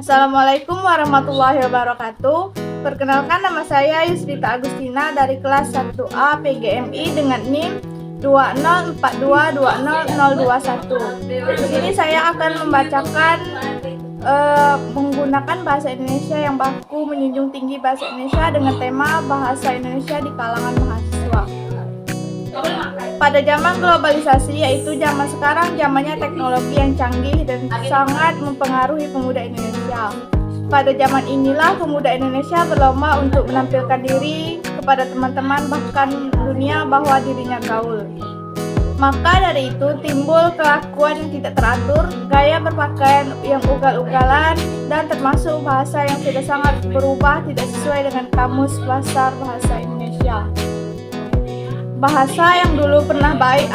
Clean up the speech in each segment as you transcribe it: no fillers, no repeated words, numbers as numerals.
Assalamualaikum warahmatullahi wabarakatuh. Perkenalkan, nama saya Yusrita Agustina dari kelas 1A PGMI dengan NIM 2042200021. Di sini saya akan membacakan menggunakan bahasa Indonesia yang baku, menjunjung tinggi bahasa Indonesia dengan tema bahasa Indonesia di kalangan mahasiswa. Pada zaman globalisasi, yaitu zaman sekarang, zamannya teknologi yang canggih dan sangat mempengaruhi pemuda Indonesia. Pada zaman inilah pemuda Indonesia berlomba untuk menampilkan diri kepada teman-teman bahkan dunia bahwa dirinya gaul. Maka dari itu timbul kelakuan yang tidak teratur, gaya berpakaian yang ugal-ugalan, dan termasuk bahasa yang sudah sangat berubah tidak sesuai dengan kamus besar bahasa Indonesia. Bahasa yang dulu pernah baik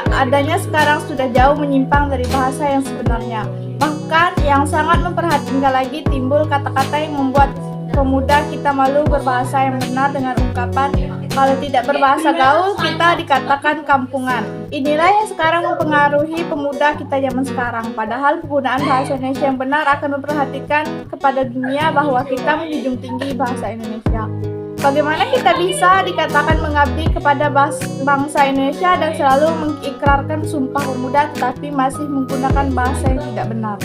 adanya sekarang sudah jauh menyimpang dari bahasa yang sebenarnya. Bahkan yang sangat memperhatikan lagi, timbul kata-kata yang membuat pemuda kita malu berbahasa yang benar dengan ungkapan kalau tidak berbahasa gaul kita dikatakan kampungan. Inilah yang sekarang mempengaruhi pemuda kita zaman sekarang. Padahal penggunaan bahasa Indonesia yang benar akan memperhatikan kepada dunia bahwa kita menjunjung tinggi bahasa Indonesia. Bagaimana kita bisa dikatakan mengabdi kepada bangsa Indonesia dan selalu mengikrarkan Sumpah Pemuda tetapi masih menggunakan bahasa yang tidak benar?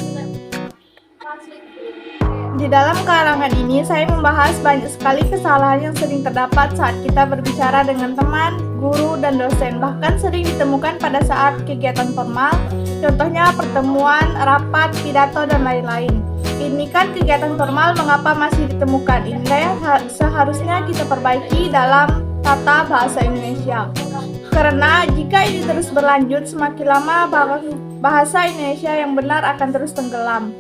Di dalam karangan ini saya membahas banyak sekali kesalahan yang sering terdapat saat kita berbicara dengan teman, guru, dan dosen. Bahkan sering ditemukan pada saat kegiatan formal, contohnya pertemuan, rapat, pidato, dan lain-lain. Ini kan kegiatan formal, mengapa masih ditemukan? Inilah yang seharusnya kita perbaiki dalam tata bahasa Indonesia. Karena jika ini terus berlanjut, semakin lama bahasa Indonesia yang benar akan terus tenggelam.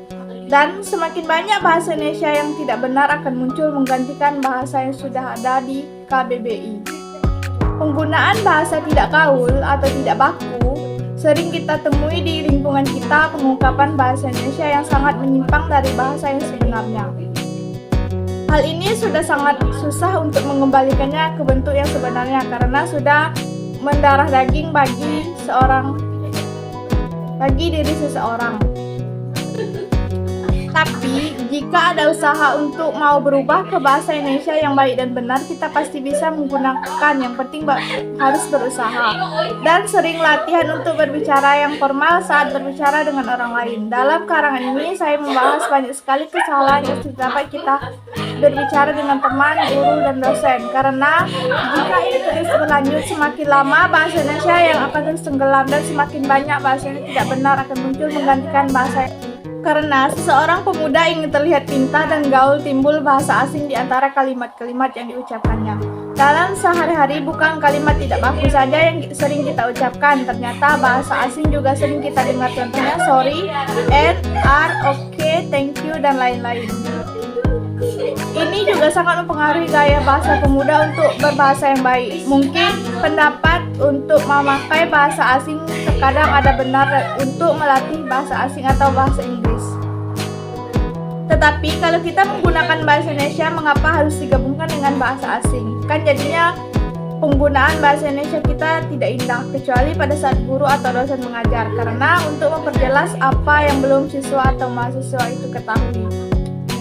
Dan semakin banyak bahasa Indonesia yang tidak benar akan muncul menggantikan bahasa yang sudah ada di KBBI. Penggunaan bahasa tidak gaul atau tidak baku sering kita temui di lingkungan kita, pengungkapan bahasa Indonesia yang sangat menyimpang dari bahasa yang sebenarnya. Hal ini sudah sangat susah untuk mengembalikannya ke bentuk yang sebenarnya karena sudah mendarah daging bagi diri seseorang. Tapi jika ada usaha untuk mau berubah ke bahasa Indonesia yang baik dan benar, kita pasti bisa menggunakan. Yang penting harus berusaha dan sering latihan untuk berbicara yang formal saat berbicara dengan orang lain. Dalam karangan ini saya membahas banyak sekali kesalahan yang dapat kita berbicara dengan teman, guru, dan dosen. Karena jika ini terus berlanjut, semakin lama bahasa Indonesia yang akan terus tenggelam dan semakin banyak bahasa yang tidak benar akan muncul menggantikan bahasa. Karena seseorang pemuda ingin terlihat pintar dan gaul, timbul bahasa asing di antara kalimat-kalimat yang diucapkannya. Dalam sehari-hari bukan kalimat tidak baku saja yang sering kita ucapkan, ternyata bahasa asing juga sering kita dengar, contohnya sorry, and, are, okay, thank you, dan lain-lain. Ini juga sangat mempengaruhi gaya bahasa pemuda untuk berbahasa yang baik. Mungkin pendapat untuk memakai bahasa asing terkadang ada benar untuk melatih bahasa asing atau bahasa Inggris. Tetapi kalau kita menggunakan bahasa Indonesia, mengapa harus digabungkan dengan bahasa asing? Kan jadinya penggunaan bahasa Indonesia kita tidak indah, kecuali pada saat guru atau dosen mengajar, karena untuk memperjelas apa yang belum siswa atau mahasiswa itu ketahui.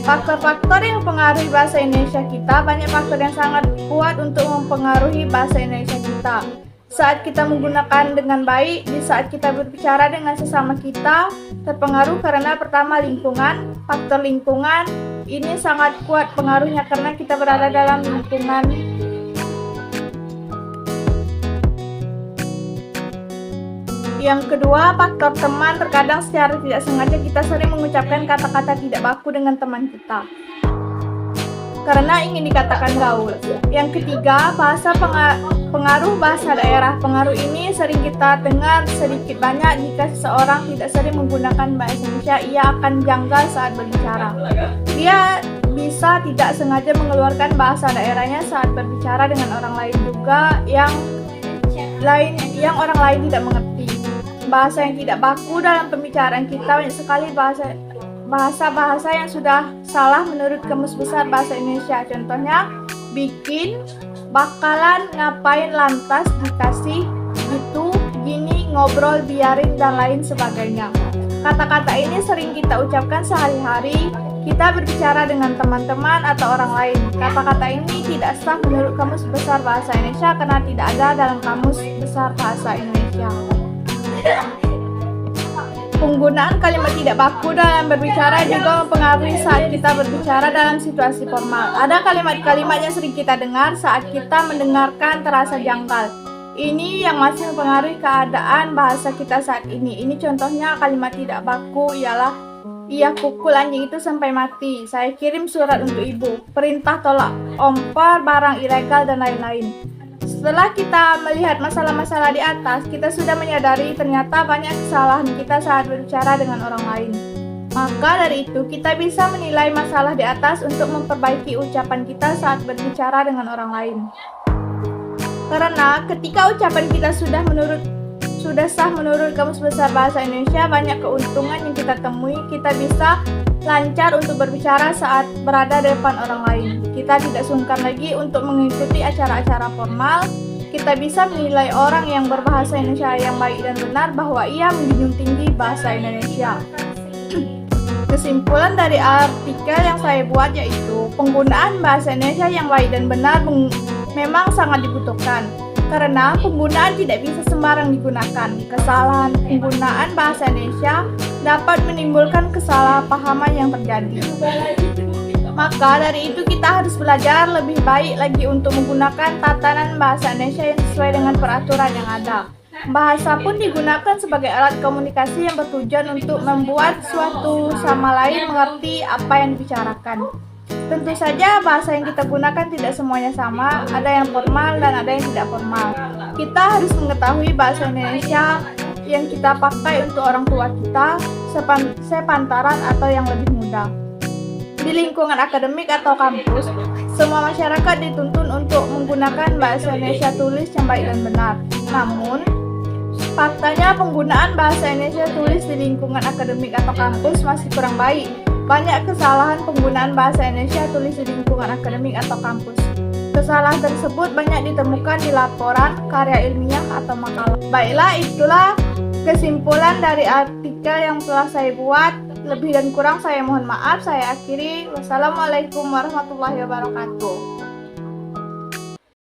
Faktor-faktor yang mempengaruhi bahasa Indonesia kita, banyak faktor yang sangat kuat untuk mempengaruhi bahasa Indonesia kita. Saat kita menggunakan dengan baik, di saat kita berbicara dengan sesama kita, terpengaruh karena pertama lingkungan. Faktor lingkungan ini sangat kuat pengaruhnya karena kita berada dalam lingkungan. Yang kedua, faktor teman. Terkadang secara tidak sengaja kita sering mengucapkan kata-kata tidak baku dengan teman kita karena ingin dikatakan gaul. Yang ketiga, pengaruh bahasa daerah. Pengaruh ini sering kita dengar sedikit banyak. Jika seseorang tidak sering menggunakan bahasa Indonesia, ia akan janggal saat berbicara. Dia bisa tidak sengaja mengeluarkan bahasa daerahnya saat berbicara dengan orang lain juga yang orang lain tidak mengerti. Bahasa yang tidak baku dalam pembicaraan kita, banyak sekali bahasa yang sudah salah menurut Kamus Besar Bahasa Indonesia. Contohnya bikin, bakalan, ngapain, lantas, dikasih, gitu, gini, ngobrol, biarin, dan lain sebagainya. Kata-kata ini sering kita ucapkan sehari-hari Kita berbicara dengan teman-teman atau orang lain. Kata-kata ini tidak sah menurut Kamus Besar Bahasa Indonesia karena tidak ada dalam Kamus Besar Bahasa Indonesia. Penggunaan kalimat tidak baku dalam berbicara juga mempengaruhi saat kita berbicara dalam situasi formal. Ada kalimat-kalimat yang sering kita dengar saat kita mendengarkan terasa janggal. Ini yang masih mempengaruhi keadaan bahasa kita saat ini. Ini contohnya kalimat tidak baku ialah ia pukul anjing itu sampai mati. Saya kirim surat untuk ibu. Perintah tolak ompor barang ilegal dan lain-lain. Setelah kita melihat masalah-masalah di atas, kita sudah menyadari ternyata banyak kesalahan kita saat berbicara dengan orang lain. Maka dari itu, kita bisa menilai masalah di atas untuk memperbaiki ucapan kita saat berbicara dengan orang lain. Karena ketika ucapan kita sudah sah menurut Kamus Besar Bahasa Indonesia, banyak keuntungan yang kita temui. Kita bisa lancar untuk berbicara saat berada di depan orang lain. Kita tidak sungkan lagi untuk mengikuti acara-acara formal. Kita bisa menilai orang yang berbahasa Indonesia yang baik dan benar bahwa ia menjunjung tinggi bahasa Indonesia. Kesimpulan dari artikel yang saya buat yaitu penggunaan bahasa Indonesia yang baik dan benar memang sangat dibutuhkan. Karena penggunaan tidak bisa sembarang digunakan. Kesalahan penggunaan bahasa Indonesia dapat menimbulkan kesalahpahaman yang terjadi. Maka dari itu kita harus belajar lebih baik lagi untuk menggunakan tatanan bahasa Indonesia yang sesuai dengan peraturan yang ada. Bahasa pun digunakan sebagai alat komunikasi yang bertujuan untuk membuat suatu sama lain mengerti apa yang dibicarakan. Tentu saja bahasa yang kita gunakan tidak semuanya sama, ada yang formal dan ada yang tidak formal. Kita harus mengetahui bahasa Indonesia yang kita pakai untuk orang tua kita, sepantaran atau yang lebih muda. Di lingkungan akademik atau kampus, semua masyarakat dituntun untuk menggunakan bahasa Indonesia tulis yang baik dan benar. Namun, faktanya penggunaan bahasa Indonesia tulis di lingkungan akademik atau kampus masih kurang baik. Banyak kesalahan penggunaan bahasa Indonesia tulis di lingkungan akademik atau kampus. Kesalahan tersebut banyak ditemukan di laporan, karya ilmiah, atau makalah. Baiklah, itulah kesimpulan dari artikel yang telah saya buat. Lebih dan kurang saya mohon maaf. Saya akhiri. Wassalamualaikum warahmatullahi wabarakatuh.